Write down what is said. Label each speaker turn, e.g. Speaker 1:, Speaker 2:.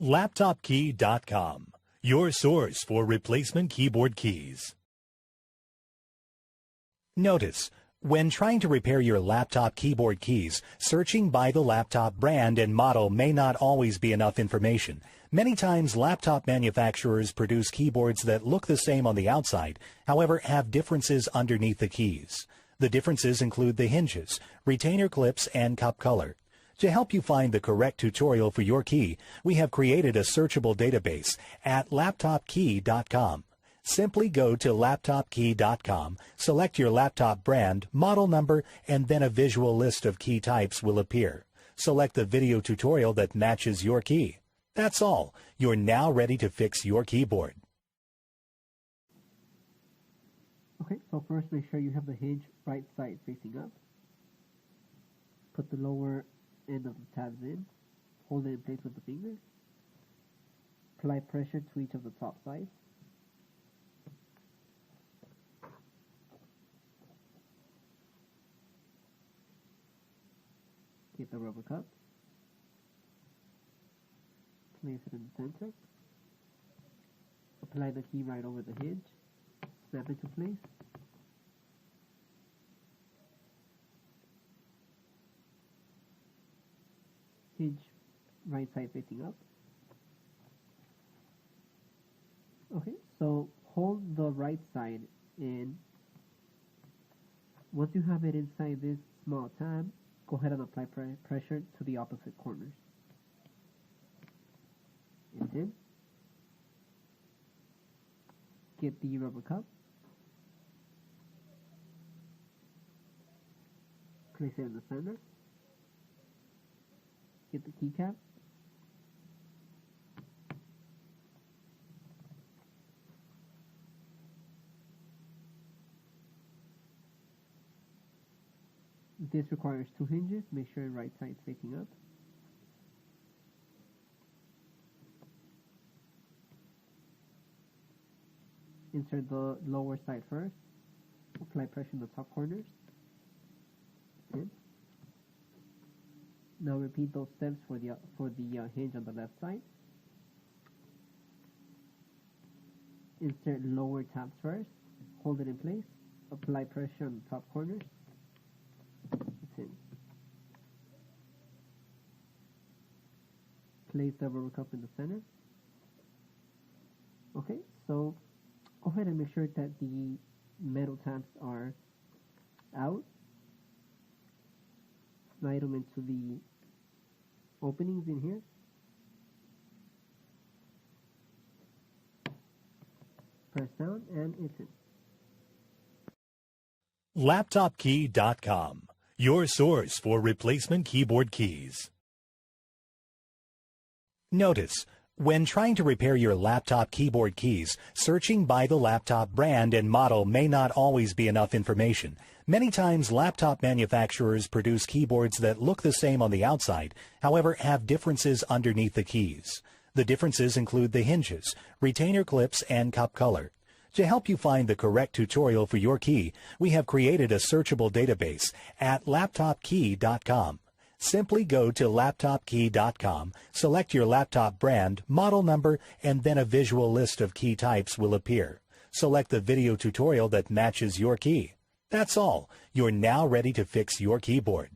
Speaker 1: LaptopKey.com, your source for replacement keyboard keys. Notice, when trying to repair your laptop keyboard keys, searching by the laptop brand and model may not always be enough information. Many times, laptop manufacturers produce keyboards that look the same on the outside, however, have differences underneath the keys. The differences include the hinges, retainer clips, and cup color. To help you find the correct tutorial for your key, we have created a searchable database at LaptopKey.com. Simply go to LaptopKey.com, select your laptop brand, model number, and then a visual list of key types will appear. Select the video tutorial that matches your key. That's all. You're now ready to fix your keyboard.
Speaker 2: Okay, so first make sure you have the hinge right side facing up. Put the lower end of the tabs in. Hold it in place with the finger. Apply pressure to each of the top sides. Get the rubber cup. Place it in the center. Apply the key right over the hinge. Snap into place. Hinge right side facing up. Okay, so hold the right side in. Once you have it inside this small tab, go ahead and apply pressure to the opposite corners. It's in. Get the rubber cup. Place it in the center. Get the keycap. This requires two hinges. Make sure right side is facing up. Insert the lower side first. Apply pressure in the top corners. In. Now repeat those steps for the hinge on the left side. Insert lower tabs first. Hold it in place. Apply pressure on the top corners. It's in. Place the rubber cup in the center. Okay, so go ahead and make sure that the metal tabs are out. Slide them into the openings in here. Press down and it's in.
Speaker 1: LaptopKey.com, your source for replacement keyboard keys. Notice, when trying to repair your laptop keyboard keys, searching by the laptop brand and model may not always be enough information. Many times, laptop manufacturers produce keyboards that look the same on the outside, however, have differences underneath the keys. The differences include the hinges, retainer clips, and cup color. To help you find the correct tutorial for your key, we have created a searchable database at LaptopKey.com. Simply go to LaptopKey.com, select your laptop brand, model number, and then a visual list of key types will appear. Select the video tutorial that matches your key. That's all. You're now ready to fix your keyboard.